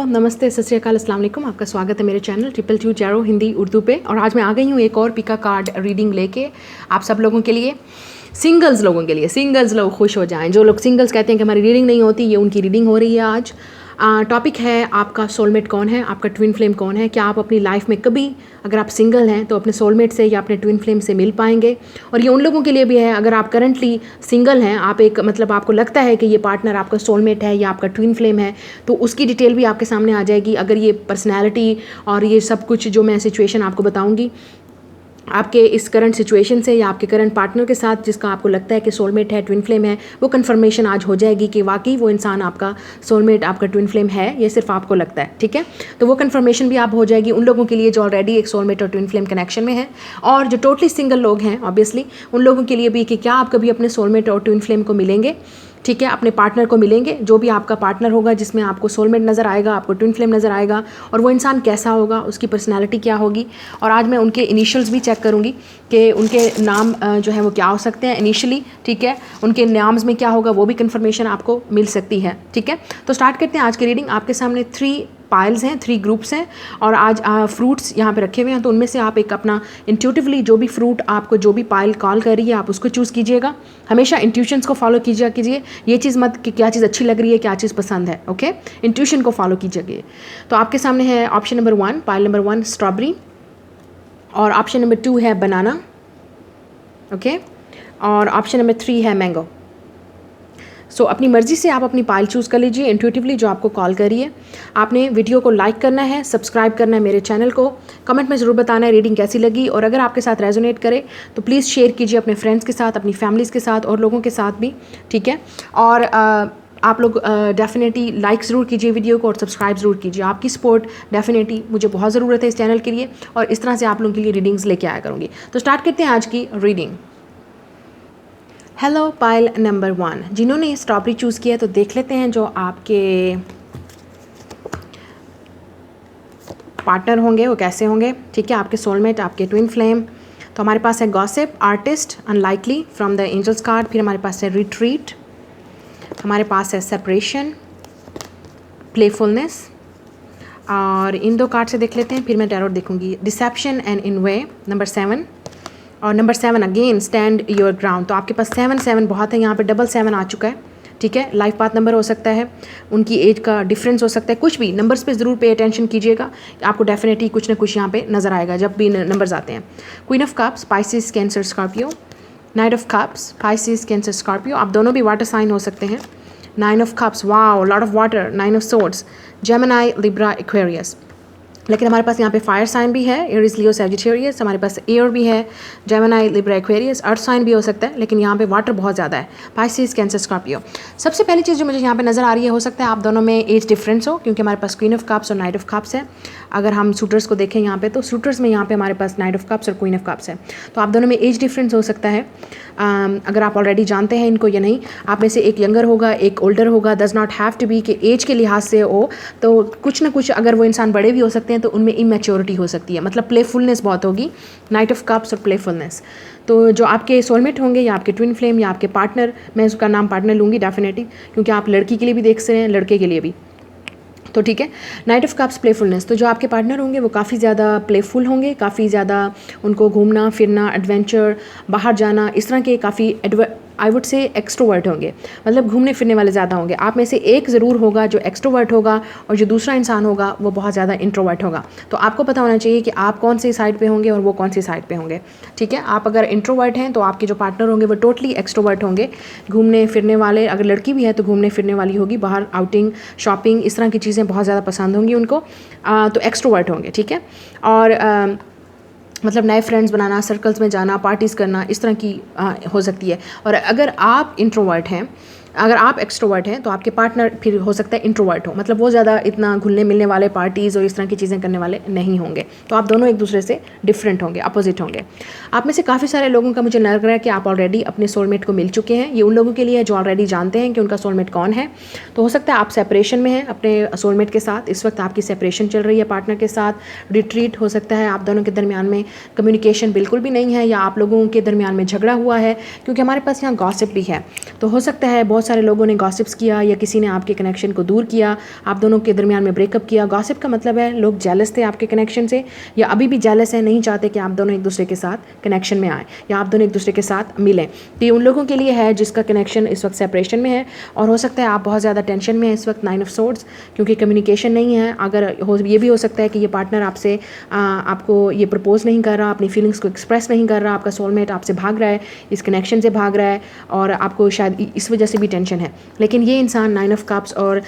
नमस्ते, सत श्री अकाल, अस्सलाम वालेकुम। आपका स्वागत है मेरे channel triple two zero Hindi Urdu पे। और आज मैं आ गई हूँ एक और पिका कार्ड रीडिंग लेके आप सब लोगों के लिए, सिंगल्स लोगों के लिए। सिंगल्स लोग खुश हो जाएं, जो लोग सिंगल्स कहते हैं कि हमारी रीडिंग नहीं होती, ये उनकी रीडिंग हो रही है आज। टॉपिक है आपका सोलमेट कौन है, आपका ट्विन फ्लेम कौन है। क्या आप अपनी लाइफ में कभी, अगर आप सिंगल हैं तो अपने सोलमेट से या अपने ट्विन फ्लेम से मिल पाएंगे। और ये उन लोगों के लिए भी है, अगर आप करंटली सिंगल हैं, आप एक मतलब आपको लगता है कि ये पार्टनर आपका सोलमेट है या आपका ट्विन फ्लेम है, तो उसकी डिटेल भी आपके सामने आ जाएगी। अगर ये पर्सनैलिटी और ये सब कुछ जो मैं सिचुएशन आपको बताऊँगी आपके इस करंट सिचुएशन से या आपके करंट पार्टनर के साथ जिसका आपको लगता है कि सोलमेट है, ट्विन फ्लेम है, वो कंफर्मेशन आज हो जाएगी कि वाकई वो इंसान आपका सोलमेट, आपका ट्विन फ्लेम है, ये सिर्फ आपको लगता है। ठीक है, तो वो कंफर्मेशन भी आप हो जाएगी उन लोगों के लिए जो ऑलरेडी एक सोलमेट और ट्विन फ्लेम कनेक्शन में है। और जो टोटली सिंगल लोग हैं ऑब्वियसली उन लोगों के लिए भी कि क्या आप कभी अपने सोलमेट और ट्विन फ्लेम को मिलेंगे। ठीक है, अपने पार्टनर को मिलेंगे, जो भी आपका पार्टनर होगा जिसमें आपको सोलमेट नज़र आएगा, आपको ट्विन फ्लेम नज़र आएगा, और वो इंसान कैसा होगा, उसकी पर्सनालिटी क्या होगी। और आज मैं उनके इनिशियल्स भी चेक करूँगी कि उनके नाम जो है वो क्या हो सकते हैं इनिशियली। ठीक है, उनके नाम्स में क्या होगा वो भी कंफर्मेशन आपको मिल सकती है। ठीक है, तो स्टार्ट करते हैं आज की रीडिंग। आपके सामने 3 पाइल्स हैं, 3 ग्रुप्स हैं, और आज फ्रूट्स यहाँ पे रखे हुए हैं, तो उनमें से आप एक अपना इंट्यूटिवली जो भी फ्रूट आपको, जो भी पाइल कॉल कर रही है, आप उसको चूज़ कीजिएगा। हमेशा इंट्यूशंस को फॉलो कीजिए, ये चीज़ मत कि क्या चीज़ अच्छी लग रही है, क्या चीज़ पसंद है। ओके, इंट्यूशन को फॉलो कीजिए। तो आपके सामने है option number 1, pile number 1 strawberry, और ऑप्शन नंबर 2 है बनाना। ओके, और ऑप्शन नंबर 3 है मैंगो। सो अपनी मर्ज़ी से आप अपनी पाइल चूज़ कर लीजिए इंट्यूटिवली जो आपको कॉल करिए। आपने वीडियो को लाइक करना है, सब्सक्राइब करना है मेरे चैनल को, कमेंट में ज़रूर बताना है रीडिंग कैसी लगी, और अगर आपके साथ रेजोनेट करे तो प्लीज़ शेयर कीजिए अपने फ्रेंड्स के साथ, अपनी फैमिलीज़ के साथ और लोगों के साथ भी। ठीक है, और आप लोग डेफिनेटली लाइक ज़रूर कीजिए वीडियो को और सब्सक्राइब ज़रूर कीजिए। आपकी सपोर्ट डेफिनेटली मुझे बहुत ज़रूरत है इस चैनल के लिए, और इस तरह से आप लोगों के लिए रीडिंग्स लेके आया करूँगी। तो स्टार्ट करते हैं आज की रीडिंग। हेलो पाइल नंबर 1, जिन्होंने ये स्ट्रॉबेरी चूज़ किया है, तो देख लेते हैं जो आपके पार्टनर होंगे वो कैसे होंगे। ठीक है, आपके सोलमेट, आपके ट्विन फ्लेम। तो हमारे पास है gossip, artist, unlikely from the angels card. फिर हमारे पास है रिट्रीट, हमारे पास है सेपरेशन, प्लेफुलनेस, और इन 2 कार्ड से देख लेते हैं, फिर मैं टैरोट देखूंगी। Dissipation and in way number 7, और number 7 again stand your ground. तो आपके पास 7 बहुत है, यहाँ पे डबल 7 आ चुका है। ठीक है, लाइफ पाथ नंबर हो सकता है, उनकी एज का डिफरेंस हो सकता है, कुछ भी नंबर्स पे ज़रूर पे अटेंशन कीजिएगा, आपको डेफिनेटली कुछ ना कुछ यहाँ पे नज़र आएगा जब भी नंबर्स आते हैं। Queen of cups, Pisces, Cancer, Scorpio. Knight of cups, Pisces, Cancer, Scorpio. आप दोनों भी वाटर साइन हो सकते हैं। 9 of cups, wow lot of water. 9 of swords, Gemini, Libra, Aquarius. लेकिन हमारे पास यहाँ पे फायर साइन भी है, एरीज, लियो, सैजिटेरियस। हमारे पास एयर भी है, Gemini, Libra, Aquarius. Earth sign भी हो सकता है, लेकिन यहाँ पे वाटर बहुत ज़्यादा है, पाइसिस, कैंसर, स्कॉर्पियो। सबसे पहली चीज़ जो मुझे यहाँ पे नज़र आ रही है, हो सकता है आप दोनों में एज डिफरेंस हो, क्योंकि हमारे पास क्वीन ऑफ कप्स और नाइट ऑफ कप्स है। अगर हम सूटर्स को देखें यहाँ पे, तो सूटर्स में यहाँ पे हमारे पास नाइट ऑफ कप्स और क्वीन ऑफ कप्स है, तो आप दोनों में एज डिफरेंस हो सकता है। अगर आप ऑलरेडी जानते हैं इनको या नहीं, आप में से एक यंगर होगा, एक ओल्डर होगा। Does not have to be कि एज के लिहाज से हो, तो कुछ ना कुछ, अगर वो इंसान बड़े भी हो सकते हैं तो उनमें इमेच्योरिटी हो सकती है, मतलब प्लेफुलनेस बहुत होगी। नाइट ऑफ कप्स और प्लेफुलनेस। तो जो आपके सोलमेट होंगे या आपके ट्विन फ्लेम या आपके पार्टनर, मैं उसका नाम पार्टनर लूँगी डेफिनेटली, क्योंकि आप लड़की के लिए भी देख सकते हैं, लड़के के लिए भी। तो ठीक है, नाइट ऑफ कप्स, प्लेफुलनेस। तो जो आपके पार्टनर होंगे वो काफ़ी ज़्यादा प्लेफुल होंगे, काफ़ी ज़्यादा उनको घूमना फिरना, एडवेंचर, बाहर जाना, इस तरह के काफ़ी आई वुड से एक्सट्रोवर्ट होंगे, मतलब घूमने फिरने वाले ज़्यादा होंगे। आप में से एक ज़रूर होगा जो एक्सट्रोवर्ट होगा, और जो दूसरा इंसान होगा वो बहुत ज़्यादा इंट्रोवर्ट होगा। तो आपको पता होना चाहिए कि आप कौन सी साइड पे होंगे और वो कौन सी साइड पे होंगे। ठीक है, आप अगर इंट्रोवर्ट हैं तो आपके जो पार्टनर होंगे वो टोटली एक्सट्रोवर्ट होंगे, घूमने फिरने वाले। अगर लड़की भी है तो घूमने फिरने वाली होगी, बाहर आउटिंग, शॉपिंग, इस तरह की चीज़ें बहुत ज़्यादा पसंद होंगी उनको, तो एक्सट्रोवर्ट होंगे। ठीक है, और मतलब नए फ्रेंड्स बनाना, सर्कल्स में जाना, पार्टीज़ करना, इस तरह की हो सकती है। और अगर आप इंट्रोवर्ट हैं, अगर आप एक्सट्रोवर्ट हैं, तो आपके पार्टनर फिर हो सकता है इंट्रोवर्ट हो, मतलब वो ज़्यादा इतना घुलने मिलने वाले, पार्टीज़ और इस तरह की चीज़ें करने वाले नहीं होंगे। तो आप दोनों एक दूसरे से डिफरेंट होंगे, अपोजिट होंगे। आप में से काफ़ी सारे लोगों का मुझे लग रहा है कि आप ऑलरेडी अपने सोलमेट को मिल चुके हैं। ये उन लोगों के लिए है जो ऑलरेडी जानते हैं कि उनका सोलमेट कौन है। तो हो सकता है आप सेपरेशन में हैं अपने सोलमेट के साथ, इस वक्त आपकी सेपरेशन चल रही है पार्टनर के साथ। रिट्रीट हो सकता है, आप दोनों के दरमियान में कम्युनिकेशन बिल्कुल भी नहीं है, या आप लोगों के दरमियान में झगड़ा हुआ है, क्योंकि हमारे पास यहाँ गॉसिप भी है। तो हो सकता है बहुत सारे लोगों ने गॉसिप्स किया या किसी ने आपके कनेक्शन को दूर किया, आप दोनों के दरमियान में ब्रेकअप किया। गॉसिप का मतलब है लोग जेलस थे आपके कनेक्शन से या अभी भी जेलस है, नहीं चाहते कि आप दोनों एक दूसरे के साथ कनेक्शन में आए या आप दोनों एक दूसरे के साथ मिलें। तो ये उन लोगों के लिए है जिसका कनेक्शन इस वक्त सेपरेशन में है और हो सकता है आप बहुत ज़्यादा टेंशन में है इस वक्त, 9 ऑफ सोर्ड्स, क्योंकि कम्युनिकेशन नहीं है। अगर ये भी हो सकता है कि ये पार्टनर आपसे आपको ये प्रपोज नहीं कर रहा, अपनी फीलिंग्स को एक्सप्रेस नहीं कर रहा, आपका सोलमेट आपसे भाग रहा है, इस कनेक्शन से भाग रहा है और आपको शायद इस वजह से भी टेंशन है। लेकिन ये इंसान 9 ऑफ कप्स और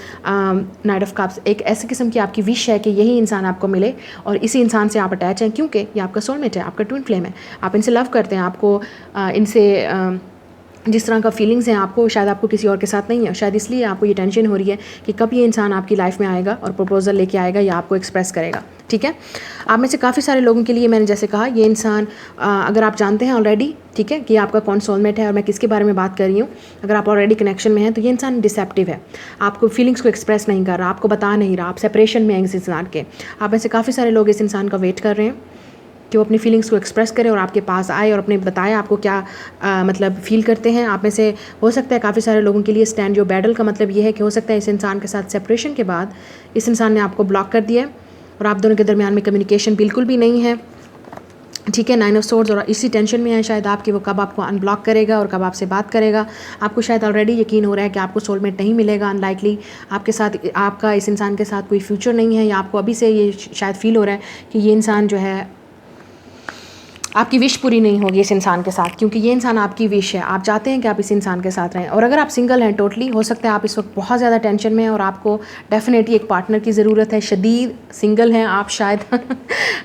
9 ऑफ कप्स एक ऐसे किस्म की आपकी विश है कि यही इंसान आपको मिले और इसी इंसान से आप अटैच हैं, क्योंकि ये आपका सोलमेट है, आपका ट्विन फ्लेम है, आप इनसे लव करते हैं, आपको इनसे जिस तरह का फीलिंग्स हैं आपको, शायद आपको किसी और के साथ नहीं है। शायद इसलिए आपको ये टेंशन हो रही है कि कब ये इंसान आपकी लाइफ में आएगा और प्रपोजल लेके आएगा या आपको एक्सप्रेस करेगा। ठीक है, आप में से काफ़ी सारे लोगों के लिए मैंने जैसे कहा, ये इंसान अगर आप जानते हैं ऑलरेडी, ठीक है, कि आपका कौन सोलमेट है और मैं किसके बारे में बात कर रही हूँ, अगर आप ऑलरेडी कनेक्शन में हैं तो ये इंसान डिसेप्टिव है, आपको फीलिंग्स को एक्सप्रेस नहीं कर रहा, आपको बता नहीं रहा, आप सेपरेशन में हैं इस इंसान के। आप में से काफ़ी सारे लोग इस इंसान का वेट कर रहे हैं कि वो अपनी फीलिंग्स को एक्सप्रेस करे और आपके पास आए और अपने बताए आपको क्या मतलब फ़ील करते हैं। आप में से हो सकता है काफ़ी सारे लोगों के लिए स्टैंड योर बैटल का मतलब ये है कि हो सकता है इस इंसान के साथ सेपरेशन के बाद इस इंसान ने आपको ब्लॉक कर दिया है और आप दोनों के दरमियान में कम्युनिकेशन बिल्कुल भी नहीं है। ठीक है, 9 ऑफ सोर्ड्स, और इसी टेंशन में है शायद आपकी वो कब आपको अनब्लॉक करेगा और कब आपसे बात करेगा। आपको शायद ऑलरेडी यकीन हो रहा है कि आपको सोलमेट नहीं मिलेगा, अनलाइकली आपके साथ, आपका इस इंसान के साथ कोई फ्यूचर नहीं है, या आपको अभी से ये शायद फील हो रहा है कि ये इंसान जो है आपकी विश पूरी नहीं होगी इस इंसान के साथ, क्योंकि ये इंसान आपकी विश है, आप चाहते हैं कि आप इस इंसान के साथ रहें। और अगर आप सिंगल हैं टोटली, हो सकता है आप इस वक्त बहुत ज़्यादा टेंशन में हैं और आपको डेफिनेटली एक पार्टनर की ज़रूरत है। शदीद सिंगल हैं आप शायद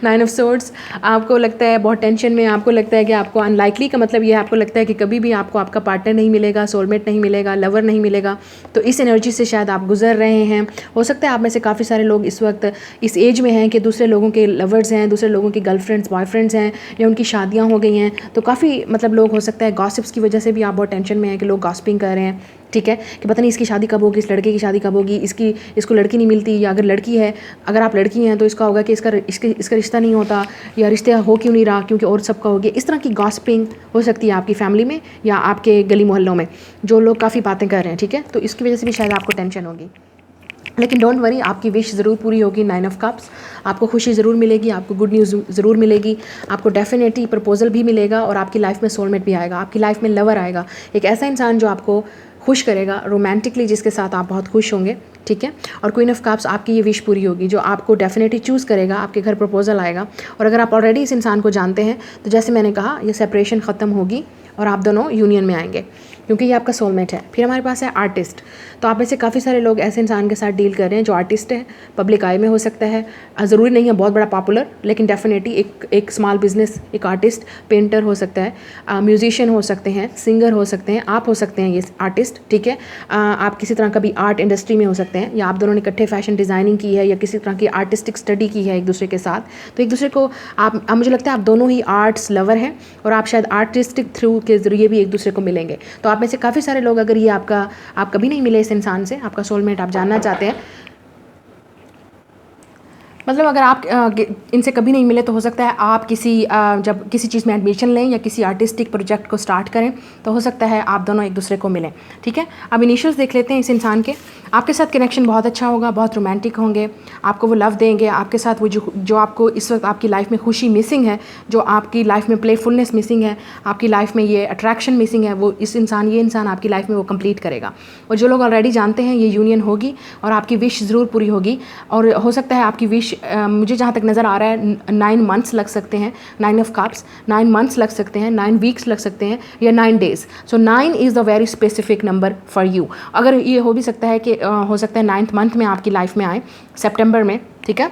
9 ऑफ सोर्ड्स, आपको लगता है बहुत टेंशन में, आपको लगता है कि आपको अनलाइकली का मतलब ये है, आपको लगता है कि कभी भी आपको आपका पार्टनर नहीं मिलेगा, सोलमेट नहीं मिलेगा, लवर नहीं मिलेगा। तो इस एनर्जी से शायद आप गुजर रहे हैं। हो सकता है आप में से काफ़ी सारे लोग इस वक्त इस एज में हैं कि दूसरे लोगों के लवर्स हैं, दूसरे लोगों की गर्लफ्रेंड्स बॉयफ्रेंड्स हैं या उनकी शादियां हो गई हैं। तो काफ़ी मतलब लोग, हो सकता है गॉसिप्स की वजह से भी आप बहुत टेंशन में हैं कि लोग गॉसिपिंग कर रहे हैं, ठीक है, कि पता नहीं इसकी शादी कब होगी, इस लड़के की शादी कब होगी, इसको लड़की नहीं मिलती, या अगर लड़की है, अगर आप लड़की हैं तो इसका होगा कि इसका रिश्ता नहीं होता, या रिश्ता हो क्यों नहीं रहा क्योंकि और सबका हो गया। इस तरह की गॉसिपिंग हो सकती है आपकी फैमिली में या आपके गली मोहल्लों में, जो लोग काफ़ी बातें कर रहे हैं, ठीक है। तो इसकी वजह से भी शायद आपको टेंशन होगी, लेकिन डोंट वरी, आपकी विश ज़रूर पूरी होगी। 9 ऑफ कप्स, आपको खुशी ज़रूर मिलेगी, आपको गुड न्यूज़ ज़रूर मिलेगी, आपको डेफिनेटली प्रपोजल भी मिलेगा और आपकी लाइफ में सोलमेट भी आएगा, आपकी लाइफ में लवर आएगा, एक ऐसा इंसान जो आपको खुश करेगा रोमांटिकली, जिसके साथ आप बहुत खुश होंगे, ठीक है। और क्वीन ऑफ कप्स, आपकी ये विश पूरी होगी, जो आपको डेफिनेटली चूज़ करेगा, आपके घर प्रपोजल आएगा। और अगर आप ऑलरेडी इस इंसान को जानते हैं तो जैसे मैंने कहा, ये सेपरेशन ख़त्म होगी और आप दोनों यूनियन में आएंगे, क्योंकि ये आपका सोलमेट है। फिर हमारे पास है आर्टिस्ट। तो आप में से काफ़ी सारे लोग ऐसे इंसान के साथ डील कर रहे हैं जो आर्टिस्ट है, पब्लिक आई में हो सकता है, ज़रूरी नहीं है बहुत बड़ा पॉपुलर, लेकिन डेफिनेटली एक स्मॉल बिजनेस, एक आर्टिस्ट, पेंटर हो सकता है, म्यूजिशियन हो सकते हैं, सिंगर हो सकते हैं, आप हो सकते हैं ये आर्टिस्ट, ठीक है। आप किसी तरह का भी आर्ट इंडस्ट्री में हो सकते हैं, या आप दोनों ने इकट्ठे फैशन डिज़ाइनिंग की है या किसी तरह की आर्टिस्टिक स्टडी की है एक दूसरे के साथ। तो एक दूसरे को आप मुझे लगता है आप दोनों ही आर्ट्स लवर हैं और आप शायद आर्टिस्टिक थ्रू के ज़रिए भी एक दूसरे को मिलेंगे। तो आप में से काफ़ी सारे लोग, अगर ये आप कभी नहीं मिले इस इंसान से, आपका सोलमेट आप जानना चाहते हैं, मतलब अगर आप इनसे कभी नहीं मिले तो हो सकता है आप जब किसी चीज़ में एडमिशन लें या किसी आर्टिस्टिक प्रोजेक्ट को स्टार्ट करें तो हो सकता है आप दोनों एक दूसरे को मिलें, ठीक है। अब इनिशियल्स देख लेते हैं इस इंसान के। आपके साथ कनेक्शन बहुत अच्छा होगा, बहुत रोमांटिक होंगे, आपको वो लव देंगे, आपके साथ वो जो आपको इस वक्त आपकी लाइफ में खुशी मिसिंग है, जो आपकी लाइफ में प्लेफुलनेस मिसिंग है, आपकी लाइफ में ये अट्रैक्शन मिसिंग है, वो ये इंसान आपकी लाइफ में वो कंप्लीट करेगा। और जो लोग ऑलरेडी जानते हैं, ये यूनियन होगी और आपकी विश ज़रूर पूरी होगी। और हो सकता है आपकी विश, मुझे जहाँ तक नज़र आ रहा है, 9 मंथ्स लग सकते हैं, 9 ऑफ कप्स, 9 मंथ्स लग सकते हैं, 9 वीक्स लग सकते हैं, या 9 days. So 9 is the very specific number for you. अगर ये हो भी सकता है कि हो सकता है 9th मंथ में आपकी लाइफ में आए, सितंबर में, ठीक है,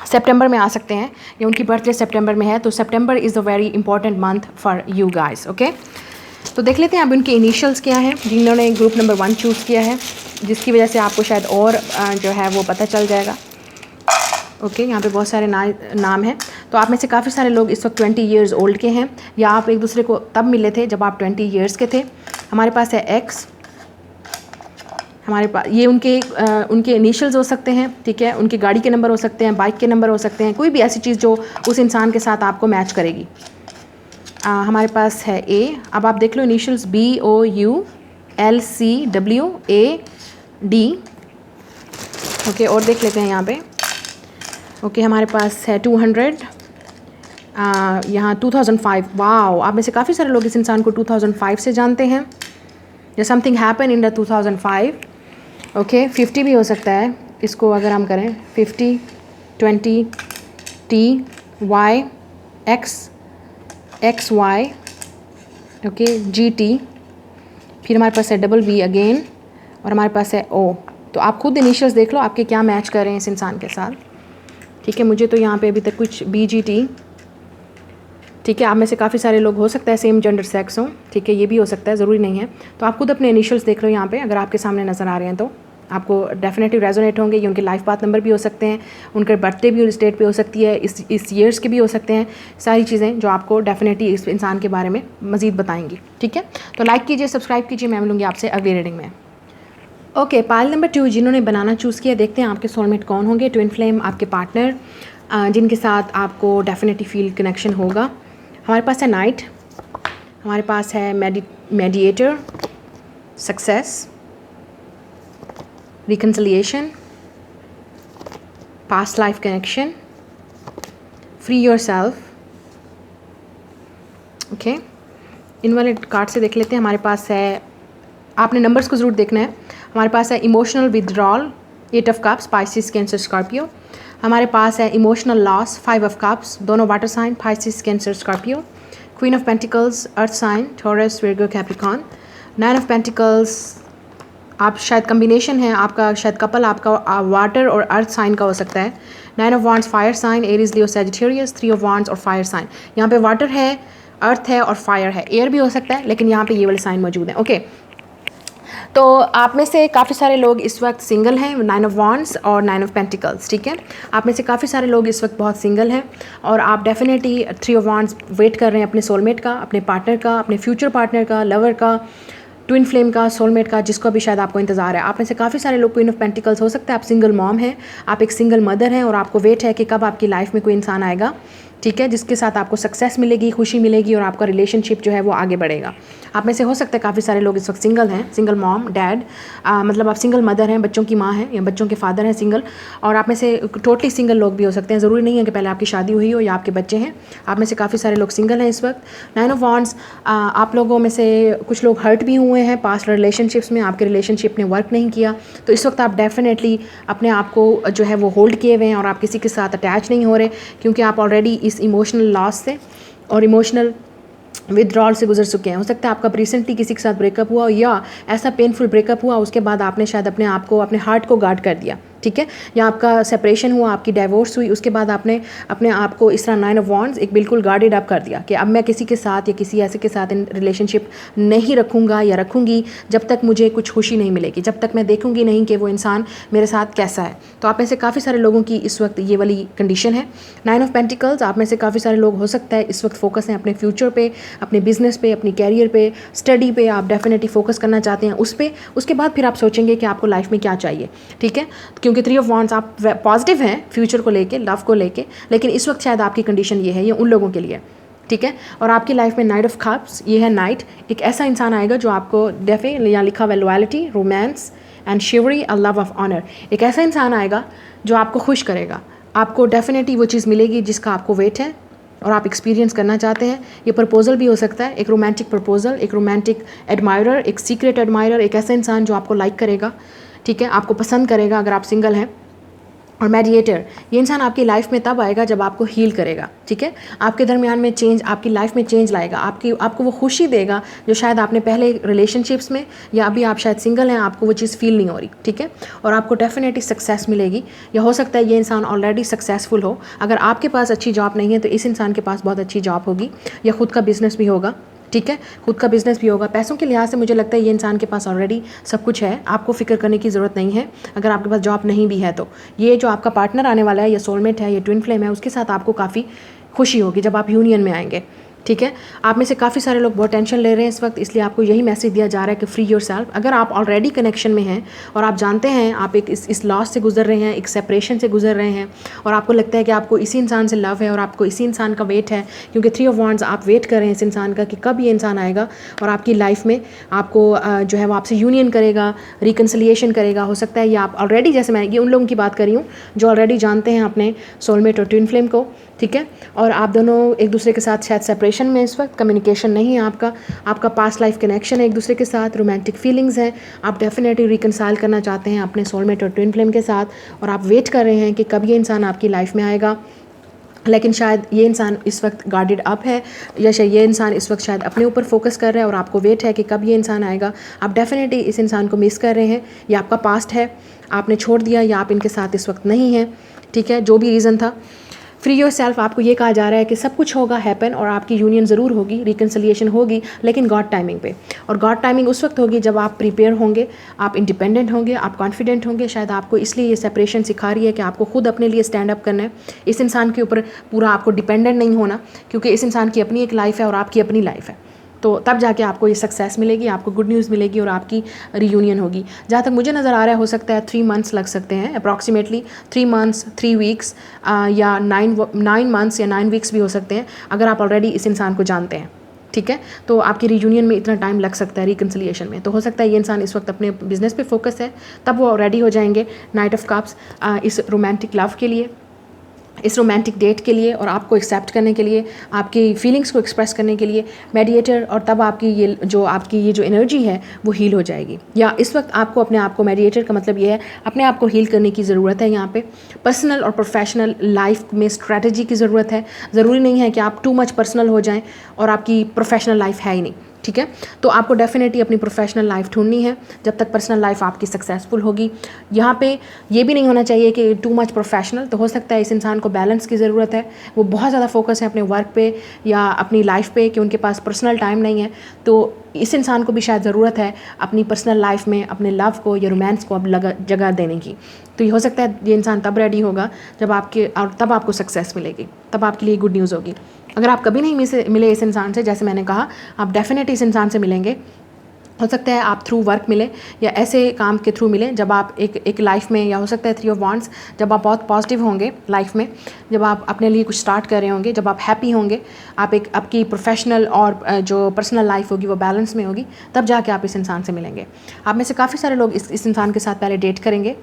सितंबर में आ सकते हैं, या उनकी बर्थडे सितंबर में है, तो September is the very important month for you guys, okay. तो देख लेते हैं अब उनके इनिशियल्स क्या हैं, जिन्होंने ग्रुप नंबर 1 चूज़ किया है, जिसकी वजह से आपको शायद और जो है वो पता चल जाएगा। ओके, यहाँ पे बहुत सारे नाम हैं। तो आप में से काफ़ी सारे लोग इस वक्त 20 ईयर्स ओल्ड के हैं, या आप एक दूसरे को तब मिले थे जब आप 20 ईयर्स के थे। हमारे पास है एक्स, हमारे पास ये उनके इनिशियल्स हो सकते हैं, ठीक है, उनकी गाड़ी के नंबर हो सकते हैं, बाइक के नंबर हो सकते हैं, कोई भी ऐसी चीज़ जो उस इंसान के साथ आपको मैच करेगी। हमारे पास है ए। अब आप देख लो इनिशियल्स BOU, LCWAD। ओके, और देख लेते हैं यहाँ पे। ओके, हमारे पास है 200, यहाँ 2005। वाओ, आप में से काफ़ी सारे लोग इस इंसान को 2005 से जानते हैं। या something happen in the 2005। Okay, 50 भी हो सकता है इसको अगर हम करें। 50, 20, TY, XY, ओके, GT, फिर हमारे पास है BB अगेन, और हमारे पास है O। तो आप खुद इनिशियल्स देख लो आपके क्या मैच कर रहे हैं इस इंसान के साथ। ठीक है, मुझे तो यहाँ पे अभी तक कुछ BGT। ठीक है, आप में से काफ़ी सारे लोग हो सकता है सेम जेंडर सेक्स हो। ठीक है, ये भी हो सकता है, ज़रूरी नहीं है। तो आप खुद अपने इनिशियल्स देख लो यहाँ पे, अगर आपके सामने नज़र आ रहे हैं तो आपको डेफिनेटली रेजोनेट होंगे। ये उनके लाइफ पाथ नंबर भी हो सकते हैं, उनके बर्थडे भी उस डेट पे हो सकती है, इस ईयर्स के भी हो सकते हैं। सारी चीज़ें जो आपको डेफिनेटली इस इंसान के बारे में मज़ीद बताएंगी। ठीक है, तो लाइक कीजिए, सब्सक्राइब कीजिए। मैं मिलूँगी आपसे अगली रीडिंग में। ओके, पाइल नंबर 2 जिन्होंने बनाना चूज़ किया, देखते हैं आपके सोलमेट कौन होंगे। ट्विन फ्लेम, आपके पार्टनर जिनके साथ आपको डेफिनेटली फील कनेक्शन होगा। हमारे पास है नाइट, हमारे पास है mediator, success, reconciliation, past life connection, free yourself. Okay, इन वाले कार्ड से देख लेते हैं। हमारे पास है, आपने नंबर्स को ज़रूर देखना है। हमारे पास है emotional withdrawal, 8 of cups, Pisces, Cancer, Scorpio. हमारे पास है इमोशनल लॉस, 5 ऑफ कप्स, दोनों water sign, Pisces, Cancer, Scorpio. Queen of pentacles, earth sign, Taurus, Virgo, Capricorn. 9 of pentacles, आप शायद कम्बिनेशन है आपका, शायद कपल आपका वाटर और अर्थ साइन का हो सकता है। 9 of wands, fire sign, Aries, Leo, Sagittarius. 3 of wands और फायर साइन। यहाँ पे वाटर है, अर्थ है और फायर है। एयर भी हो सकता है, लेकिन यहाँ पे ये वाले साइन मौजूद हैं। ओके, तो आप में से काफ़ी सारे लोग इस वक्त सिंगल हैं। 9 ऑफ वांड्स और 9 ऑफ पेंटिकल्स। ठीक है, आप में से काफ़ी सारे लोग इस वक्त बहुत सिंगल हैं, और आप डेफिनेटली 3 ऑफ वांड्स वेट कर रहे हैं अपने सोलमेट का, अपने पार्टनर का, अपने फ्यूचर पार्टनर का, लवर का, ट्विन फ्लेम का, सोलमेट का, जिसको भी शायद आपको इंतजार है। आप में से काफ़ी सारे लोग क्वीन ऑफ पेंटिकल्स हो सकता है आप सिंगल मॉम हैं, आप एक सिंगल मदर हैं, और आपको वेट है कि कब आपकी लाइफ में कोई इंसान आएगा, ठीक है, जिसके साथ आपको सक्सेस मिलेगी, खुशी मिलेगी, और आपका रिलेशनशिप जो है वो आगे बढ़ेगा। आप में से हो सकता है काफ़ी सारे लोग इस वक्त सिंगल हैं, सिंगल मॉम, डैड, मतलब आप सिंगल मदर हैं, बच्चों की माँ हैं या बच्चों के फादर हैं सिंगल, और आप में से टोटली सिंगल लोग भी हो सकते हैं। ज़रूरी नहीं है कि पहले आपकी शादी हुई हो या आपके बच्चे हैं। आप में से काफ़ी सारे लोग सिंगल हैं इस वक्त। 9 ऑफ वांड्स, आप लोगों में से कुछ लोग हर्ट भी हुए हैं पास्ट रिलेशनशिप्स में, आपके रिलेशनशिप ने वर्क नहीं किया, तो इस वक्त आप डेफिनेटली अपने आप को जो है वो होल्ड किए हुए हैं, और आप किसी के साथ अटैच नहीं हो रहे, क्योंकि आप ऑलरेडी इस इमोशनल लॉस से और इमोशनल विदड्रॉल से गुजर चुके हैं। हो सकता है आपका रिसेंटली किसी के साथ ब्रेकअप हुआ, या ऐसा पेनफुल ब्रेकअप हुआ उसके बाद आपने शायद अपने आप को, अपने हार्ट को गार्ड कर दिया। ठीक है, या आपका सेपरेशन हुआ, आपकी डाइवोर्स हुई, उसके बाद आपने अपने आप को इस तरह 9 ऑफ वांड्स एक बिल्कुल गार्डेड अप कर दिया कि अब मैं किसी के साथ या किसी ऐसे के साथ इन रिलेशनशिप नहीं रखूँगा या रखूँगी जब तक मुझे कुछ खुशी नहीं मिलेगी, जब तक मैं देखूँगी नहीं कि वो इंसान मेरे साथ कैसा है। तो आप में से काफ़ी सारे लोगों की इस वक्त ये वाली कंडीशन है। 9 ऑफ पेंटिकल्स, आप में से काफ़ी सारे लोग हो सकता है इस वक्त फोकस हैं अपने फ्यूचर पे, अपने बिजनेस पे, अपनी कैरियर पे, स्टडी पे, आप डेफिनेटली फोकस करना चाहते हैं उस पर। उसके बाद फिर आप सोचेंगे कि आपको लाइफ में क्या चाहिए। ठीक है, क्योंकि 3 ऑफ वांड्स, आप पॉजिटिव हैं फ्यूचर को लेके, लव को लेके, लेकिन इस वक्त शायद आपकी कंडीशन ये है, ये उन लोगों के लिए। ठीक है, और आपकी लाइफ में 9 ऑफ कप्स, ये है नाइट। एक ऐसा इंसान आएगा जो आपको डेफे यहाँ लिखा हुआ loyalty, romance and chivalry, a love of honour. एक ऐसा इंसान आएगा जो आपको खुश करेगा, आपको डेफिनेटली वो चीज़ मिलेगी जिसका आपको वेट है और आप एक्सपीरियंस करना चाहते हैं। ये प्रपोजल भी हो सकता है, एक रोमांटिक प्रपोजल, एक रोमांटिक एडमायरर, एक सीक्रेट एडमायरर, एक ऐसा इंसान जो आपको लाइक करेगा, ठीक है, आपको पसंद करेगा अगर आप सिंगल हैं। और मेडिएटर, ये इंसान आपकी लाइफ में तब आएगा जब आपको हील करेगा। ठीक है, आपके दरमियान में चेंज, आपकी लाइफ में चेंज लाएगा, आपको वो खुशी देगा जो शायद आपने पहले रिलेशनशिप्स में, या अभी आप शायद सिंगल हैं, आपको वो चीज़ फील नहीं हो रही। ठीक है, और आपको डेफिनेटली सक्सेस मिलेगी, या हो सकता है ये इंसान ऑलरेडी सक्सेसफुल हो। अगर आपके पास अच्छी जॉब नहीं है तो इस इंसान के पास बहुत अच्छी जॉब होगी, या खुद का बिजनेस भी होगा। ठीक है, खुद का बिजनेस भी होगा। पैसों के लिहाज से मुझे लगता है ये इंसान के पास ऑलरेडी सब कुछ है, आपको फिक्र करने की ज़रूरत नहीं है। अगर आपके पास जॉब नहीं भी है तो ये जो आपका पार्टनर आने वाला है, या सोलमेट है, या ट्विन फ्लेम है, उसके साथ आपको काफ़ी खुशी होगी जब आप यूनियन में आएंगे। ठीक है। आप में से काफ़ी सारे लोग बहुत टेंशन ले रहे हैं इस वक्त, इसलिए आपको यही मैसेज दिया जा रहा है कि फ्री योर सेल्फ। अगर आप ऑलरेडी कनेक्शन में हैं और आप जानते हैं आप एक इस लॉस से गुजर रहे हैं, एक सेपरेशन से गुजर रहे हैं, और आपको लगता है कि आपको इसी इंसान से लव है और आपको इसी इंसान का वेट है, क्योंकि 3 ऑफ वांड्स आप वेट कर रहे हैं इस इंसान का कि कब ये इंसान आएगा और आपकी लाइफ में आपको जो है वो आपसे यूनियन करेगा, रिकन्सिलिएशन करेगा। हो सकता है ये आप ऑलरेडी, जैसे मैं ये उन लोगों की बात कर रही हूँ जो ऑलरेडी जानते हैं अपने सोलमेट और ट्विन फ्लेम को, ठीक है, और आप दोनों एक दूसरे के साथ शायद सेपरेशन में इस वक्त, कम्युनिकेशन नहीं है आपका पास्ट लाइफ कनेक्शन है एक दूसरे के साथ, रोमांटिक फीलिंग्स हैं, आप डेफिनेटली रिकनसाइल करना चाहते हैं अपने सोलमेट और ट्विन फ्लेम के साथ, और आप वेट कर रहे हैं कि कब ये इंसान आपकी लाइफ में आएगा। लेकिन शायद ये इंसान इस वक्त गार्डेड अप है, या शायद ये इंसान इस वक्त शायद अपने ऊपर फोकस कर रहा है और आपको वेट है कि कब ये इंसान आएगा। आप डेफिनेटली इस इंसान को मिस कर रहे हैं, या आपका पास्ट है, आपने छोड़ दिया, या आप इनके साथ इस वक्त नहीं हैं, ठीक है, जो भी रीज़न था। फ्री योर सेल्फ आपको ये कहा जा रहा है कि सब कुछ होगा हैपन, और आपकी यूनियन ज़रूर होगी, रिकन्सिलिएशन होगी, लेकिन गॉड टाइमिंग पे। और गॉड टाइमिंग उस वक्त होगी जब आप प्रिपेयर होंगे, आप इंडिपेंडेंट होंगे, आप कॉन्फिडेंट होंगे। शायद आपको इसलिए ये सेपरेशन सिखा रही है कि आपको खुद अपने लिए स्टैंड अप करना है, इस इंसान के ऊपर पूरा आपको डिपेंडेंट नहीं होना, क्योंकि इस इंसान की अपनी एक लाइफ है और आपकी अपनी लाइफ है। तो तब जाके आपको ये सक्सेस मिलेगी, आपको गुड न्यूज़ मिलेगी और आपकी रीयूनियन होगी। जहाँ तक मुझे नज़र आ रहा है, हो सकता है 3 मंथ्स लग सकते हैं, अप्रॉक्सीमेटली 3 मंथ्स 3 वीक्स, या 9 मंथ्स या 9 वीक्स भी हो सकते हैं, अगर आप ऑलरेडी इस इंसान को जानते हैं, ठीक है। तो आपकी रीयूनियन में इतना टाइम लग सकता है, रिकन्सिलिएशन में। तो हो सकता है ये इंसान इस वक्त अपने बिजनेस पे फोकस है, तब वो रेडी हो जाएंगे नाइट ऑफ कप्स इस रोमांटिक लव के लिए, इस रोमांटिक डेट के लिए, और आपको एक्सेप्ट करने के लिए, आपकी फीलिंग्स को एक्सप्रेस करने के लिए मेडिएटर, और तब आपकी ये जो एनर्जी है वो हील हो जाएगी। या इस वक्त आपको अपने आप को, मेडिएटर का मतलब ये है अपने आप को हील करने की ज़रूरत है। यहाँ पे पर्सनल और प्रोफेशनल लाइफ में स्ट्रैटेजी की ज़रूरत है। ज़रूरी नहीं है कि आप टू मच पर्सनल हो जाएं और आपकी प्रोफेशनल लाइफ है ही नहीं, ठीक है। तो आपको डेफिनेटली अपनी प्रोफेशनल लाइफ ढूंढनी है जब तक पर्सनल लाइफ आपकी सक्सेसफुल होगी। यहाँ पे ये भी नहीं होना चाहिए कि टू मच प्रोफेशनल। तो हो सकता है इस इंसान को बैलेंस की ज़रूरत है, वो बहुत ज़्यादा फोकस है अपने वर्क पे या अपनी लाइफ पे कि उनके पास पर्सनल टाइम नहीं है। तो इस इंसान को भी शायद ज़रूरत है अपनी पर्सनल लाइफ में अपने लव को या रोमांस को अब जगह देने की। तो ये हो सकता है ये इंसान तब रेडी होगा जब तब आपको सक्सेस मिलेगी, तब आपके लिए गुड न्यूज़ होगी। अगर आप कभी नहीं मिले इस इंसान से, जैसे मैंने कहा, आप डेफिनेटली इस इंसान से मिलेंगे। हो सकता है आप थ्रू वर्क मिले या ऐसे काम के थ्रू मिले जब आप एक लाइफ में, या हो सकता है 3 ऑफ वांड्स, जब आप बहुत पॉजिटिव होंगे लाइफ में, जब आप अपने लिए कुछ स्टार्ट कर रहे होंगे, जब आप हैप्पी होंगे, आपकी प्रोफेशनल और जो पर्सनल लाइफ होगी वो बैलेंस में होगी, तब जाके आप इस इंसान से मिलेंगे। आप में से काफ़ी सारे लोग इस इंसान के साथ पहले डेट करेंगे,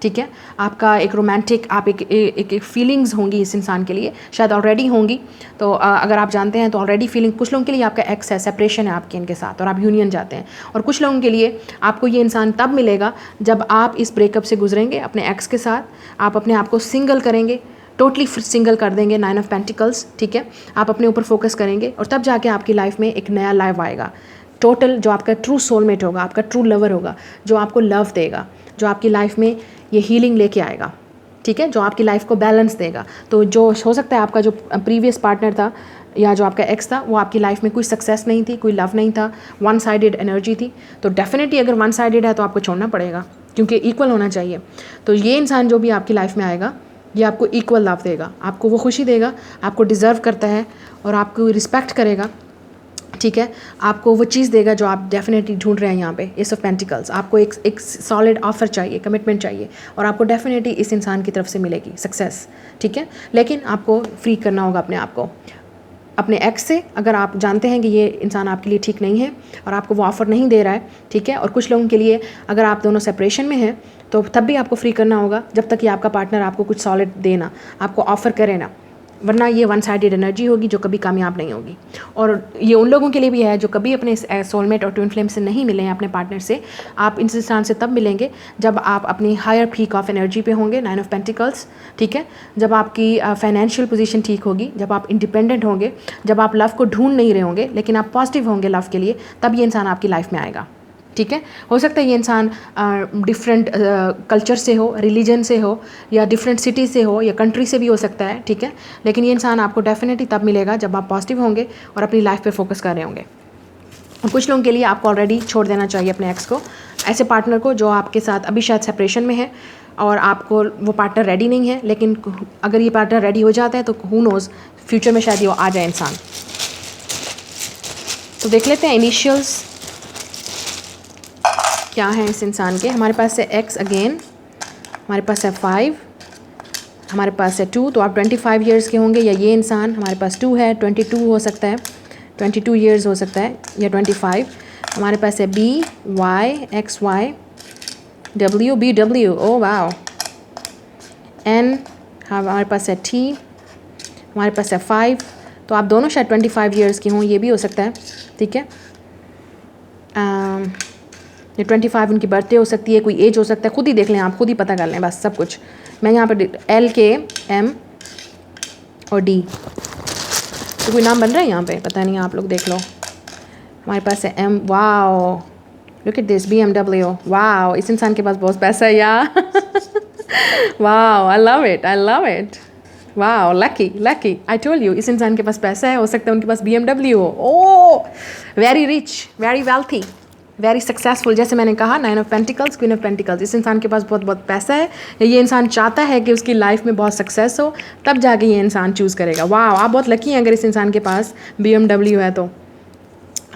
ठीक है। आपका एक रोमांटिक, आप एक फीलिंग्स होंगी इस इंसान के लिए, शायद ऑलरेडी होंगी। तो अगर आप जानते हैं तो ऑलरेडी फीलिंग, कुछ लोगों के लिए आपका एक्स है, सेपरेशन है आपके इनके साथ और आप यूनियन जाते हैं, और कुछ लोगों के लिए आपको ये इंसान तब मिलेगा जब आप इस ब्रेकअप से गुजरेंगे अपने एक्स के साथ, आप अपने आप को सिंगल करेंगे, टोटली सिंगल कर देंगे, 9 ऑफ पेंटिकल्स, ठीक है। आप अपने ऊपर फोकस करेंगे और तब जाके आपकी लाइफ में एक नया लाइफ आएगा, टोटल, जो आपका ट्रू सोलमेट होगा, आपका ट्रू लवर होगा, जो आपको लव देगा, जो आपकी लाइफ में ये हीलिंग लेके आएगा, ठीक है, जो आपकी लाइफ को बैलेंस देगा। तो जो हो सकता है आपका जो प्रीवियस पार्टनर था या जो आपका एक्स था, वो आपकी लाइफ में कोई सक्सेस नहीं थी, कोई लव नहीं था, वन साइडेड एनर्जी थी। तो डेफिनेटली अगर वन साइडेड है तो आपको छोड़ना पड़ेगा, क्योंकि इक्वल होना चाहिए। तो ये इंसान जो भी आपकी लाइफ में आएगा, ये आपको इक्वल लव देगा, आपको वो खुशी देगा, आपको डिज़र्व करता है और आपको रिस्पेक्ट करेगा, ठीक है। आपको वो चीज़ देगा जो आप डेफिनेटली ढूंढ रहे हैं यहाँ पे, एस ऑफ पेंटिकल्स। आपको एक सॉलिड ऑफर चाहिए, कमिटमेंट चाहिए, और आपको डेफिनेटली इस इंसान की तरफ से मिलेगी सक्सेस, ठीक है। लेकिन आपको फ्री करना होगा अपने आप को अपने एक्स से, अगर आप जानते हैं कि ये इंसान आपके लिए ठीक नहीं है और आपको वो ऑफ़र नहीं दे रहा है, ठीक है। और कुछ लोगों के लिए अगर आप दोनों सेपरेशन में हैं तो तब भी आपको फ्री करना होगा जब तक कि आपका पार्टनर आपको कुछ सॉलिड देना, आपको ऑफ़र करे ना, वरना ये वन साइडेड एनर्जी होगी जो कभी कामयाब नहीं होगी। और ये उन लोगों के लिए भी है जो कभी अपने सोलमेट और ट्विन फ्लेम से नहीं मिले हैं, अपने पार्टनर से। आप इस इंसान से तब मिलेंगे जब आप अपनी हायर पीक ऑफ एनर्जी पे होंगे, 9 ऑफ पेंटिकल्स, ठीक है। जब आपकी फाइनेंशियल पोजीशन ठीक होगी, जब आप इंडिपेंडेंट होंगे, जब आप लव को ढूंढ नहीं रहे होंगे लेकिन आप पॉजिटिव होंगे लव के लिए, तब ये इंसान आपकी लाइफ में आएगा, ठीक है। हो सकता है ये इंसान डिफरेंट कल्चर से हो, रिलीजन से हो, या डिफरेंट सिटी से हो, या कंट्री से भी हो सकता है, ठीक है। लेकिन ये इंसान आपको डेफिनेटली तब मिलेगा जब आप पॉजिटिव होंगे और अपनी लाइफ पे फोकस कर रहे होंगे। और कुछ लोगों के लिए आपको ऑलरेडी छोड़ देना चाहिए अपने एक्स को, ऐसे पार्टनर को जो आपके साथ अभी शायद सेपरेशन में है और आपको वो पार्टनर रेडी नहीं है। लेकिन अगर ये पार्टनर रेडी हो जाता है तो हु नोज़, फ्यूचर में शायद ये आ जाए इंसान। तो देख लेते हैं इनिशियल्स क्या हैं इस इंसान के। हमारे पास है एक्स अगेन, हमारे पास है 5, हमारे पास है 2, तो आप 25 ईयर्स के होंगे, या ये इंसान हमारे पास 2 है, 22 हो सकता है, 22 ईयर्स हो सकता है, या 25। हमारे पास है B Y X Y W B W, oh wow, N, हमारे पास है टी, हमारे पास है 5, तो आप दोनों शायद 25 ईयर्स के हों, ये भी हो सकता है, ठीक है। ये 25 उनकी बर्थडे हो सकती है, कोई एज हो सकता है, खुद ही देख लें आप, खुद ही पता कर लें बस सब कुछ। मैं यहाँ पर एल के एम और डी, तो कोई नाम बन रहा है यहाँ पे, पता नहीं, आप लोग देख लो। हमारे पास है M, wow look at this, BMW, wow, इस इंसान के पास बहुत पैसा है यार wow, I love it, I love it, wow, lucky lucky, I told you, इस इंसान के पास पैसा है, हो सकता है उनके पास BMW हो। Oh very rich, very wealthy, very successful, जैसे मैंने कहा 9 of pentacles, queen of pentacles, इस इंसान के पास बहुत बहुत पैसा है, ये इंसान चाहता है कि उसकी लाइफ में बहुत सक्सेस हो, तब जाके ये इंसान चूज़ करेगा। वाह, आप बहुत लकी हैं अगर इस इंसान के पास BMW है तो।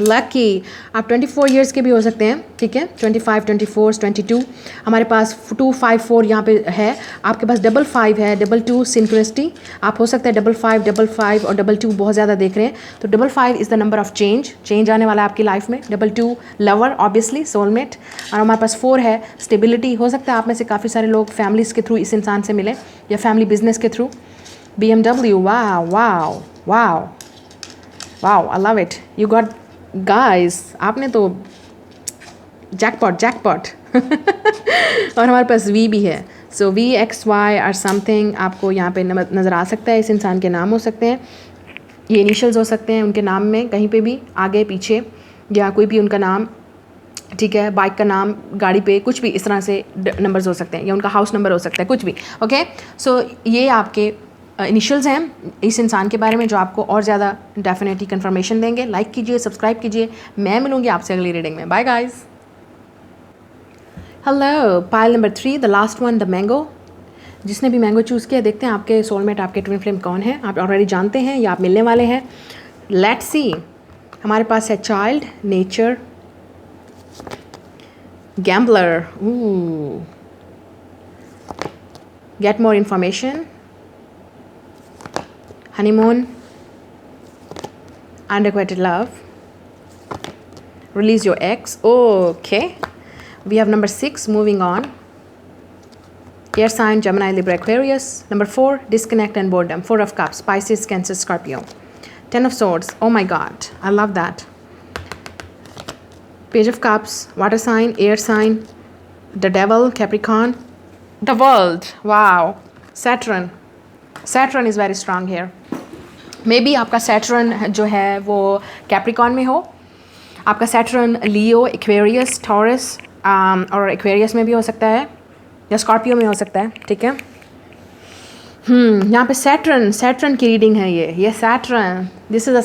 लकी, आप 24 ईयर्स के भी हो सकते हैं, ठीक है, 25, 24, 22, हमारे पास 254 यहाँ पे है, आपके पास 55 है, 22 सिंक्रोनिसिटी, आप हो सकता है 55, 55 और 22 बहुत ज़्यादा देख रहे हैं, तो 55 is the number of change आने वाला है आपकी लाइफ में, 22 लवर ऑब्वियसली सोलमेट, और हमारे पास 4 है स्टेबिलिटी, हो सकता है आप में से काफ़ी सारे लोग फैमिलीज़ के थ्रू इस इंसान से मिले या फैमिली बिजनेस के through. BMW, wow wow wow wow, I love it, you got guys, आपने तो जैकपॉट जैकपॉट और हमारे पास वी भी है, so V X Y R something, आपको यहाँ पे नज़र आ सकता है, इस इंसान के नाम हो सकते हैं, ये इनिशियल्स हो सकते हैं उनके नाम में, कहीं पे भी आगे पीछे, या कोई भी उनका नाम, ठीक है, बाइक का नाम, गाड़ी पे, कुछ भी इस तरह से नंबर्स हो सकते हैं, या उनका हाउस नंबर हो सकता है, कुछ भी। ओके, सो ये आपके इनिशियल्स हैं इस इंसान के बारे में, जो आपको और ज़्यादा डेफिनेटली कंफर्मेशन देंगे। लाइक कीजिए, सब्सक्राइब कीजिए, मैं मिलूंगी आपसे अगली रीडिंग में। Bye guys. Hello, pile number 3, the last one, the mango. जिसने भी मैंगो चूज़ किया, देखते हैं आपके सोलमेट, आपके ट्विन फ्लेम कौन है, आप ऑलरेडी जानते हैं या आप मिलने वाले हैं। लेट्स सी, हमारे पास है child, nature, gambler, get more information, honeymoon, unrequited love, release your ex. Okay, we have number 6, moving on, air sign, Gemini, Libra, Aquarius. Number 4, disconnect and boredom, 4 of cups, Pisces, Cancer, Scorpio. 10 of swords, oh my god, I love that. Page of cups, water sign, air sign, the devil, Capricorn, the world, wow, Saturn is very strong here. May be आपका Saturn जो है वो Capricorn में हो, आपका Saturn लियो, Aquarius, taurus और Aquarius में भी हो सकता है, या स्कॉर्पियो में हो सकता है, ठीक है। यहाँ पे सैटर्न की रीडिंग है ये Saturn, this is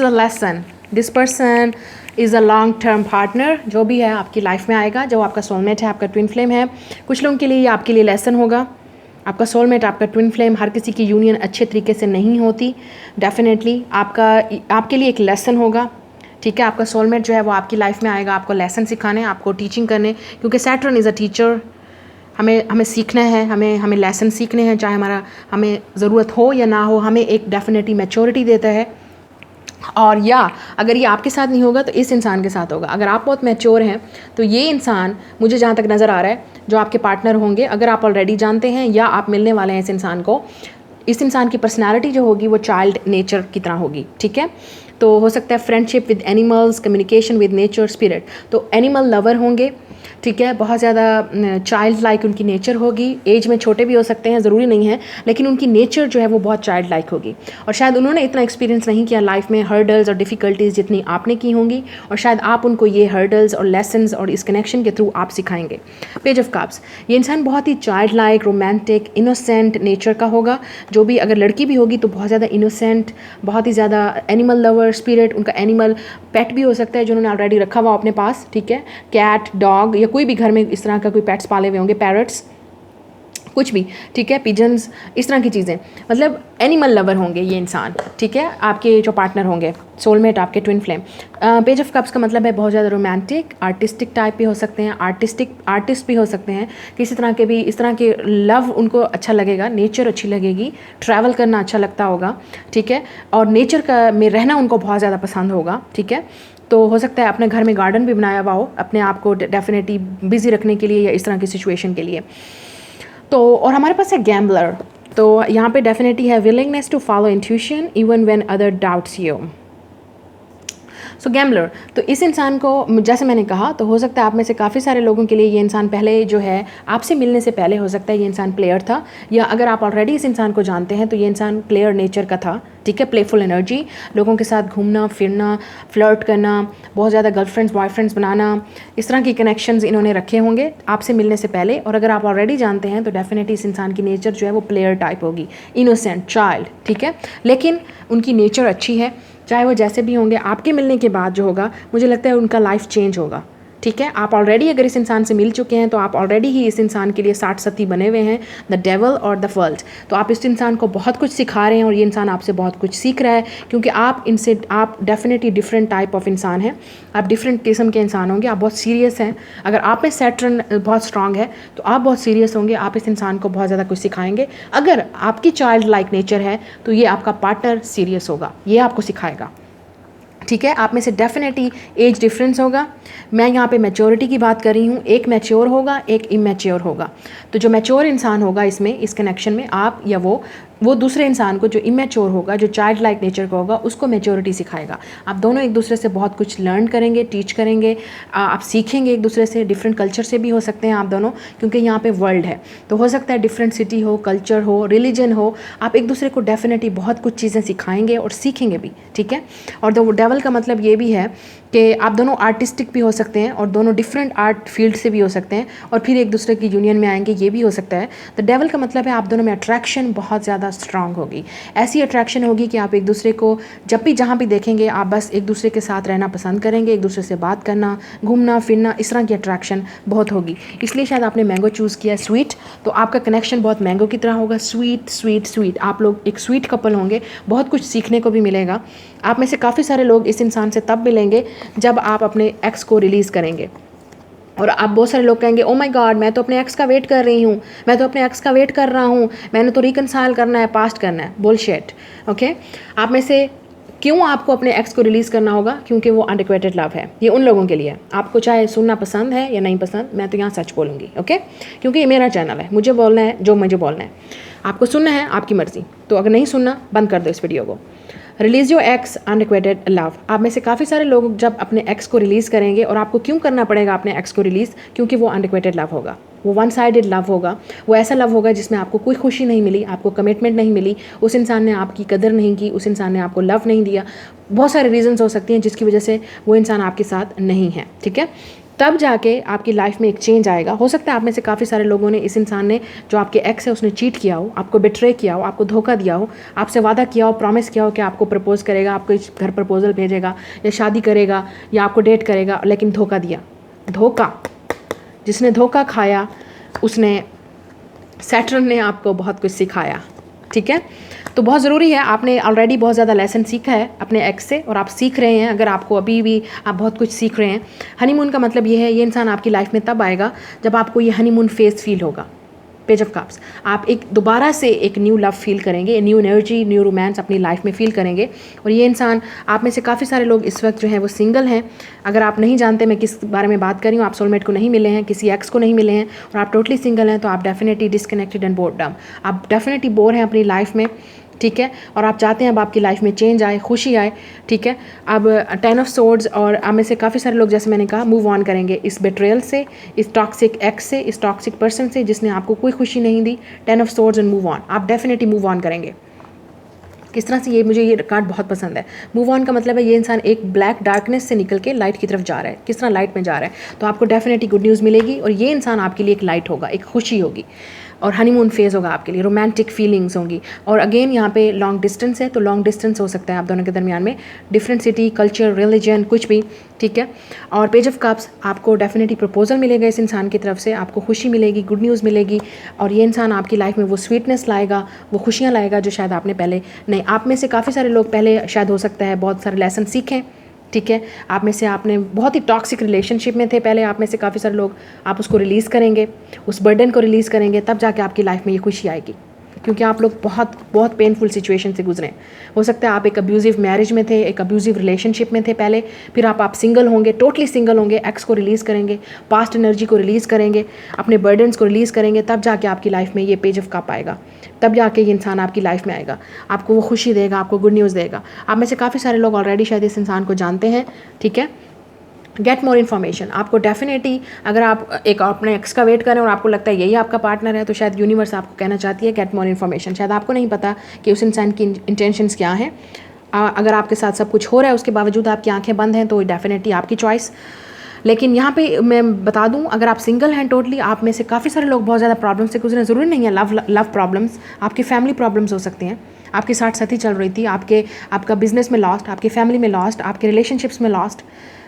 a lesson, this person is a long term partner, जो भी है आपकी लाइफ में आएगा, जो आपका सोलमेट है, आपका ट्विन फ्लेम है। कुछ लोगों के लिए ये आपके लिए लेसन होगा, आपका सोलमेट, आपका ट्विन फ्लेम, हर किसी की यूनियन अच्छे तरीके से नहीं होती, डेफिनेटली आपके लिए एक लेसन होगा, ठीक है। आपका सोलमेट जो है वो आपकी लाइफ में आएगा आपको लेसन सिखाने, आपको टीचिंग करने, क्योंकि सैटर्न इज़ अ टीचर, हमें सीखना है, हमें लेसन सीखने हैं, चाहे हमें ज़रूरत हो या ना हो, हमें एक डेफिनेटली मैच्योरिटी देता है। और या अगर ये आपके साथ नहीं होगा तो इस इंसान के साथ होगा। अगर आप बहुत मैच्योर हैं तो ये इंसान, मुझे जहाँ तक नज़र आ रहा है, जो आपके पार्टनर होंगे, अगर आप ऑलरेडी जानते हैं या आप मिलने वाले हैं इस इंसान को, इस इंसान की पर्सनालिटी जो होगी वो चाइल्ड नेचर की तरह होगी, ठीक है। तो हो सकता है friendship with animals, communication with nature, spirit, तो एनिमल लवर होंगे, ठीक है। बहुत ज़्यादा चाइल्ड लाइक उनकी नेचर होगी, एज में छोटे भी हो सकते हैं, ज़रूरी नहीं है, लेकिन उनकी नेचर जो है वो बहुत चाइल्ड लाइक होगी। और शायद उन्होंने इतना एक्सपीरियंस नहीं किया लाइफ में, हर्डल्स और डिफ़िकल्टीज़ जितनी आपने की होंगी, और शायद आप उनको ये हर्डल्स और लेसन्स और इस कनेक्शन के थ्रू आप सिखाएंगे। पेज ऑफ कप्स, ये इंसान बहुत ही child like, romantic, innocent nature का होगा। जो भी, अगर लड़की भी होगी तो बहुत ज़्यादा इनोसेंट, बहुत ही ज़्यादा एनिमल लवर, स्पिरिट, उनका एनिमल पेट भी हो सकता है जो उन्होंने ऑलरेडी रखा हुआ अपने पास, ठीक है, कैट, डॉग, या कोई भी घर में इस तरह का कोई पेट्स पाले हुए होंगे, पैरट्स, कुछ भी, ठीक है, पिजन्स, इस तरह की चीज़ें, मतलब एनिमल लवर होंगे ये इंसान, ठीक है, आपके जो पार्टनर होंगे, सोलमेट, आपके twin flame. Page of cups का मतलब है बहुत ज़्यादा रोमांटिक, आर्टिस्टिक टाइप भी हो सकते हैं, आर्टिस्ट भी हो सकते हैं, किसी तरह के भी, इस तरह के लव उनको अच्छा लगेगा, नेचर अच्छी लगेगी, ट्रैवल करना अच्छा लगता होगा, ठीक है, और नेचर का में रहना उनको बहुत ज़्यादा पसंद होगा, ठीक है। तो हो सकता है अपने घर में गार्डन भी बनाया हुआ हो अपने आप को डेफिनेटली बिजी रखने के लिए या इस तरह की सिचुएशन के लिए। तो और हमारे पास है गैम्बलर, तो यहाँ पे डेफिनेटली है willingness to follow intuition even when other doubts you. So gambler, तो इस इंसान को जैसे मैंने कहा, तो हो सकता है आप में से काफ़ी सारे लोगों के लिए ये इंसान पहले जो है आपसे मिलने से पहले हो सकता है ये इंसान प्लेयर था, या अगर आप ऑलरेडी इस इंसान को जानते हैं तो ये इंसान प्लेयर नेचर का था, ठीक है, प्लेफुल एनर्जी, लोगों के साथ घूमना फिरना, फ्लर्ट करना, बहुत ज़्यादा गर्लफ्रेंड्स बॉयफ्रेंड्स बनाना, इस तरह की कनेक्शंस इन्होंने रखे होंगे आपसे मिलने से पहले। और अगर आप ऑलरेडी जानते हैं तो डेफिनेटली इस इंसान की नेचर जो है वो प्लेयर टाइप होगी, इनोसेंट चाइल्ड, ठीक है, लेकिन उनकी नेचर अच्छी है, चाहे वो जैसे भी होंगे। आपके मिलने के बाद जो होगा मुझे लगता है उनका लाइफ चेंज होगा, ठीक है। आप ऑलरेडी अगर इस इंसान से मिल चुके हैं तो आप ऑलरेडी ही इस इंसान के लिए 60 सती बने हुए हैं, द डेवल और द वर्ल्ड। तो आप इस इंसान को बहुत कुछ सिखा रहे हैं और ये इंसान आपसे बहुत कुछ सीख रहा है, क्योंकि आप डेफिनेटली डिफरेंट टाइप ऑफ इंसान हैं, आप डिफरेंट किस्म के इंसान होंगे, आप बहुत सीरियस हैं। अगर आप में सैटर्न बहुत स्ट्रांग है तो आप बहुत सीरियस होंगे, आप इस इंसान को बहुत ज़्यादा कुछ सिखाएंगे। अगर आपकी चाइल्ड लाइक नेचर है तो ये आपका पार्टनर सीरियस होगा, ये आपको सिखाएगा, ठीक है। आप में से डेफिनेटली एज डिफरेंस होगा। मैं यहाँ पे मैच्योरिटी की बात कर रही हूँ, एक मैच्योर होगा एक इमैच्योर होगा। तो जो मैच्योर इंसान होगा इसमें, इस कनेक्शन में, आप या वो दूसरे इंसान को जो इमैच्योर होगा, जो चाइल्ड लाइक नेचर का होगा, उसको मैच्योरिटी सिखाएगा। आप दोनों एक दूसरे से बहुत कुछ लर्न करेंगे, टीच करेंगे, आप सीखेंगे एक दूसरे से। डिफरेंट कल्चर से भी हो सकते हैं आप दोनों, क्योंकि यहाँ पे वर्ल्ड है, तो हो सकता है डिफरेंट सिटी हो, कल्चर हो, रिलीजन हो, आप एक दूसरे को डेफिनेटली बहुत कुछ चीज़ें सिखाएंगे और सीखेंगे भी, ठीक है। और डेवल का मतलब ये भी है कि आप दोनों आर्टिस्टिक भी हो सकते हैं और दोनों डिफरेंट आर्ट फील्ड से भी हो सकते हैं और फिर एक दूसरे की यूनियन में आएंगे, ये भी हो सकता है। तो डेवल का मतलब है आप दोनों में अट्रैक्शन बहुत ज़्यादा स्ट्रांग होगी, ऐसी अट्रैक्शन होगी कि आप एक दूसरे को जब भी जहाँ भी देखेंगे आप बस एक दूसरे के साथ रहना पसंद करेंगे, एक दूसरे से बात करना, घूमना फिरना, इस तरह की अट्रैक्शन बहुत होगी। इसलिए शायद आपने मैंगो चूज़ किया, स्वीट, तो आपका कनेक्शन बहुत मैंगो की तरह होगा, स्वीट स्वीट स्वीट। आप लोग एक स्वीट कपल होंगे, बहुत कुछ सीखने को भी मिलेगा। आप में से काफ़ी सारे लोग इस इंसान से तब मिलेंगे जब आप अपने एक्स को रिलीज़ करेंगे, और आप बहुत सारे लोग कहेंगे, ओ माय गॉड, मैं तो अपने एक्स का वेट कर रही हूँ, मैं तो अपने एक्स का वेट कर रहा हूँ, मैंने तो रिकनसाइल करना है, पास्ट करना है। Bullshit, okay. आप में से क्यों आपको अपने एक्स को रिलीज़ करना होगा? क्योंकि वो अनरिक्वेटेड लव है, ये उन लोगों के लिए। आपको चाहे सुनना पसंद है या नहीं पसंद, मैं तो यहाँ सच बोलूँगी, ओके, क्योंकि ये मेरा चैनल है, मुझे बोलना है जो मुझे बोलना है। आपको सुनना है, आपकी मर्ज़ी, तो अगर नहीं सुनना बंद कर दो इस वीडियो को। Release your x unrequited love. आप में से काफ़ी सारे लोग जब अपने एक्स को रिलीज़ करेंगे, और आपको क्यों करना पड़ेगा अपने एक्स को रिलीज़? क्योंकि वो अनरिक्वेटेड लव होगा, वो वन साइडेड लव होगा, वो ऐसा लव होगा जिसमें आपको कोई खुशी नहीं मिली, आपको कमिटमेंट नहीं मिली, उस इंसान ने आपकी कदर नहीं की, उस इंसान ने आपको लव नहीं दिया। बहुत सारे रीजंस हो सकती हैं जिसकी वजह से वो इंसान आपके साथ नहीं है, ठीक है। तब जाके आपकी लाइफ में एक चेंज आएगा। हो सकता है आप में से काफ़ी सारे लोगों ने, इस इंसान ने जो आपके एक्स है उसने चीट किया हो, आपको बिट्रे किया हो, आपको धोखा दिया हो, आपसे वादा किया हो, प्रॉमिस किया हो कि आपको प्रपोज करेगा, आपको इस घर प्रपोजल भेजेगा या शादी करेगा या आपको डेट करेगा, लेकिन धोखा दिया। धोखा, जिसने धोखा खाया उसने, सैटर्न ने आपको बहुत कुछ सिखाया, ठीक है। तो बहुत ज़रूरी है, आपने ऑलरेडी बहुत ज़्यादा लेसन सीखा है अपने एक्स से, और आप सीख रहे हैं। अगर आपको अभी भी आप बहुत कुछ सीख रहे हैं। हनीमून का मतलब ये है, ये इंसान आपकी लाइफ में तब आएगा जब आपको ये हनीमून फेज फील होगा। पेज ऑफ कप्स, आप एक दोबारा से एक न्यू लव फील करेंगे, न्यू एनर्जी, न्यू रोमांस अपनी लाइफ में फील करेंगे। और ये इंसान, आप में से काफ़ी सारे लोग इस वक्त जो है वो सिंगल हैं। अगर आप नहीं जानते मैं किस बारे में बात कर रही हूँ, आप सोलमेट को नहीं मिले हैं, किसी एक्स को नहीं मिले हैं और आप टोटली सिंगल हैं, तो आप डेफिनेटली डिसकनेक्टेड एंड बोर्डम, आप डेफिनेटली बोर हैं अपनी लाइफ में, ठीक है। और आप चाहते हैं अब आपकी लाइफ में चेंज आए, खुशी आए, ठीक है। अब 10 ऑफ सोर्ड्स, और आप में से काफ़ी सारे लोग, जैसे मैंने कहा, मूव ऑन करेंगे इस बेट्रेयल से, इस टॉक्सिक एक्स से, इस टॉक्सिक पर्सन से जिसने आपको कोई खुशी नहीं दी। 10 of swords and move on, आप डेफिनेटली मूव ऑन करेंगे। किस तरह से, ये मुझे ये कार्ड बहुत पसंद है। मूव ऑन का मतलब है ये इंसान एक ब्लैक डार्कनेस से निकल के लाइट की तरफ जा रहा है। किस तरह लाइट में जा रहा है, तो आपको डेफिनेटली गुड न्यूज़ मिलेगी और ये इंसान आपके लिए एक लाइट होगा, एक खुशी होगी। और हनीमून फेज़ होगा आपके लिए, रोमांटिक फीलिंग्स होंगी। और अगेन यहाँ पे लॉन्ग डिस्टेंस है, तो लॉन्ग डिस्टेंस हो सकता है आप दोनों के दरमियान में, डिफरेंट सिटी, कल्चर, रिलीजन, कुछ भी, ठीक है। और पेज ऑफ कप्स, आपको डेफिनेटली प्रपोजल मिलेगा इस इंसान की तरफ से, आपको खुशी मिलेगी, गुड न्यूज़ मिलेगी, और ये इंसान आपकी लाइफ में वो स्वीटनेस लाएगा, वो खुशियाँ लाएगा जो शायद आपने पहले नहीं। आप में से काफ़ी सारे लोग पहले शायद हो सकता है बहुत सारे लेसन सीखें, ठीक है। आप में से आपने बहुत ही टॉक्सिक रिलेशनशिप में थे पहले, आप में से काफ़ी सारे लोग, आप उसको रिलीज़ करेंगे, उस बर्डन को रिलीज़ करेंगे, तब जाके आपकी लाइफ में ये खुशी आएगी, क्योंकि आप लोग बहुत बहुत पेनफुल सिचुएशन से गुजरे। हो सकता है आप एक अब्यूज़िव मैरिज में थे, एक अब्यूज़िव रिलेशनशिप में थे पहले, फिर आप सिंगल होंगे, टोटली सिंगल होंगे, एक्स को रिलीज़ करेंगे, पास्ट एनर्जी को रिलीज़ करेंगे, अपने बर्डन्स को रिलीज़ करेंगे, तब जाके आपकी लाइफ में ये पेज ऑफ कप आएगा, तब जाके ये इंसान आपकी लाइफ में आएगा, आपको वो खुशी देगा, आपको गुड न्यूज़ देगा। आप में से काफ़ी सारे लोग ऑलरेडी शायद इस इंसान को जानते हैं, ठीक है। गेट मोर इन्फॉर्मेशन, आपको डेफिनेटली, अगर आप एक अपने एक्स का वेट करें और आपको लगता है यही आपका पार्टनर है, तो शायद यूनिवर्स आपको कहना चाहती है गेट मोर इन्फॉर्मेशन। शायद आपको नहीं पता कि उस इंसान की इंटेंशंस क्या हैं। अगर आपके साथ सब कुछ हो रहा है उसके बावजूद आपकी आंखें बंद हैं, तो डेफिनेटली आपकी चॉइस। लेकिन यहाँ पे मैं बता दूँ, अगर आप सिंगल हैं टोटली, आप में से काफ़ी सारे लोग बहुत ज़्यादा प्रॉब्लम से गुजरे, ज़रूरी नहीं है लव प्रॉब्लम्स, आपकी फैमिली प्रॉब्लम्स हो सकती हैं। आपके साथ साथी चल रही थी, आपका बिजनेस में लॉस्ट, आपकी फैमिली में लॉस्ट, आपके रिलेशनशिप्स में लॉस्ट,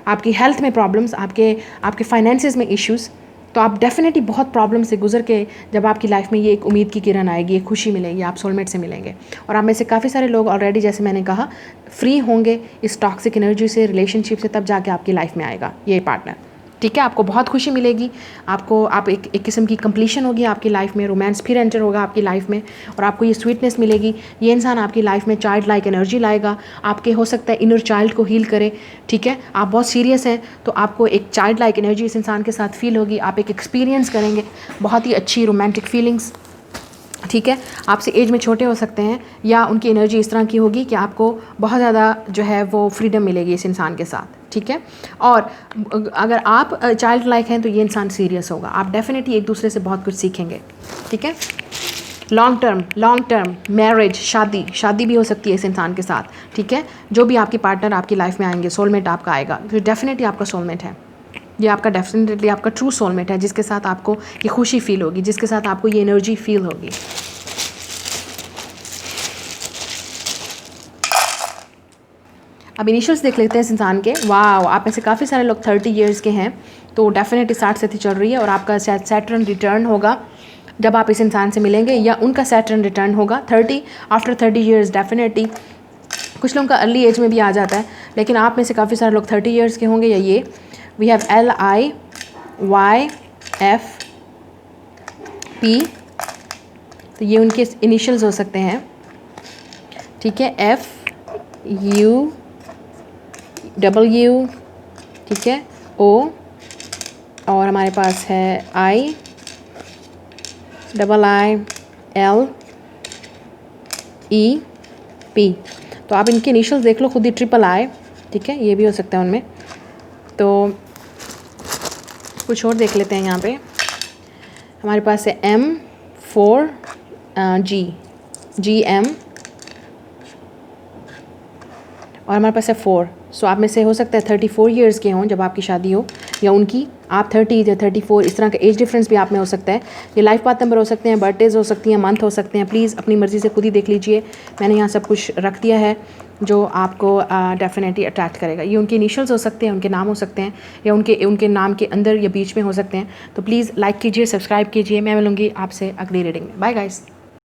आपकी हेल्थ में प्रॉब्लम्स, आपके फाइनेंसेस में इश्यूज़, तो आप डेफिनेटली बहुत प्रॉब्लम से गुजर के जब आपकी लाइफ में ये एक उम्मीद की किरण आएगी, एक खुशी मिलेगी, आप सोलमेट से मिलेंगे। और आप में से काफ़ी सारे लोग ऑलरेडी, जैसे मैंने कहा, फ्री होंगे इस टॉक्सिक एनर्जी से, रिलेशनशिप से, तब जाके आपकी लाइफ में आएगा ये पार्टनर, ठीक है। आपको बहुत खुशी मिलेगी, आप एक किस्म की कंप्लीशन होगी आपकी लाइफ में, रोमांस फिर एंटर होगा आपकी लाइफ में, और आपको ये स्वीटनेस मिलेगी। ये इंसान आपकी लाइफ में चाइल्ड लाइक एनर्जी लाएगा, आपके हो सकता है इनर चाइल्ड को हील करे, ठीक है। आप बहुत सीरियस हैं तो आपको एक चाइल्ड लाइक एनर्जी इस इंसान के साथ फील होगी, आप एक एक्सपीरियंस करेंगे बहुत ही अच्छी रोमांटिक फीलिंग्स, ठीक है। आपसे एज में छोटे हो सकते हैं, या उनकी एनर्जी इस तरह की होगी कि आपको बहुत ज़्यादा जो है वो फ्रीडम मिलेगी इस इंसान के साथ, ठीक है। और अगर आप चाइल्ड लाइक हैं तो ये इंसान सीरियस होगा, आप डेफिनेटली एक दूसरे से बहुत कुछ सीखेंगे, ठीक है। लॉन्ग टर्म मैरिज, शादी भी हो सकती है इस इंसान के साथ, ठीक है। जो भी आपके पार्टनर आपकी लाइफ में आएंगे, सोलमेट आपका आएगा, जो डेफिनेटली आपका सोलमेट है, ये आपका डेफिनेटली आपका ट्रू सोलमेट है, जिसके साथ आपको ये खुशी फील होगी, जिसके साथ आपको ये एनर्जी फील होगी। अब इनिशियल्स देख लेते हैं इस इंसान के। वाह, आप में से काफ़ी सारे लोग 30 ईयर्स के हैं, तो डेफिनेटली 60 से चल रही है, और आपका शायद सैटर्न रिटर्न होगा जब आप इस इंसान से मिलेंगे, या उनका सैटर्न रिटर्न होगा 30 आफ्टर 30 ईयर्स। डेफिनेटली कुछ लोगों का अर्ली एज में भी आ जाता है, लेकिन आप में से काफ़ी सारे लोग 30 ईयर्स के होंगे, या ये वी हैव LIYFP, तो ये उनके इनिशियल्स हो सकते हैं, ठीक है। FUW, ठीक है, O, और हमारे पास है IIILEP। तो आप इनके इनिशियल्स देख लो खुद ही, I, ठीक है, ये भी हो सकता है उनमें। तो कुछ और देख लेते हैं। यहाँ पे हमारे पास है M4GM, और हमारे पास है 4। सो आप में से हो सकता है 34 ईयर्स के हों जब आपकी शादी हो, या उनकी, आप 30 या 34, इस तरह का एज डिफरेंस भी आप में हो सकता है। ये लाइफ पाथ नंबर हो सकते हैं, बर्थडेज हो सकती हैं, मंथ हो सकते हैं। प्लीज़ अपनी मर्ज़ी से खुद ही देख लीजिए, मैंने यहाँ सब कुछ रख दिया है जो आपको डेफिनेटली अट्रैक्ट करेगा। ये उनके इनिशियल्स हो सकते हैं, उनके नाम हो सकते हैं, या उनके नाम के अंदर या बीच में हो सकते हैं। तो प्लीज़ लाइक कीजिए, सब्सक्राइब कीजिए। मैं मिलूँगी आपसे अगली रीडिंग में। Bye guys.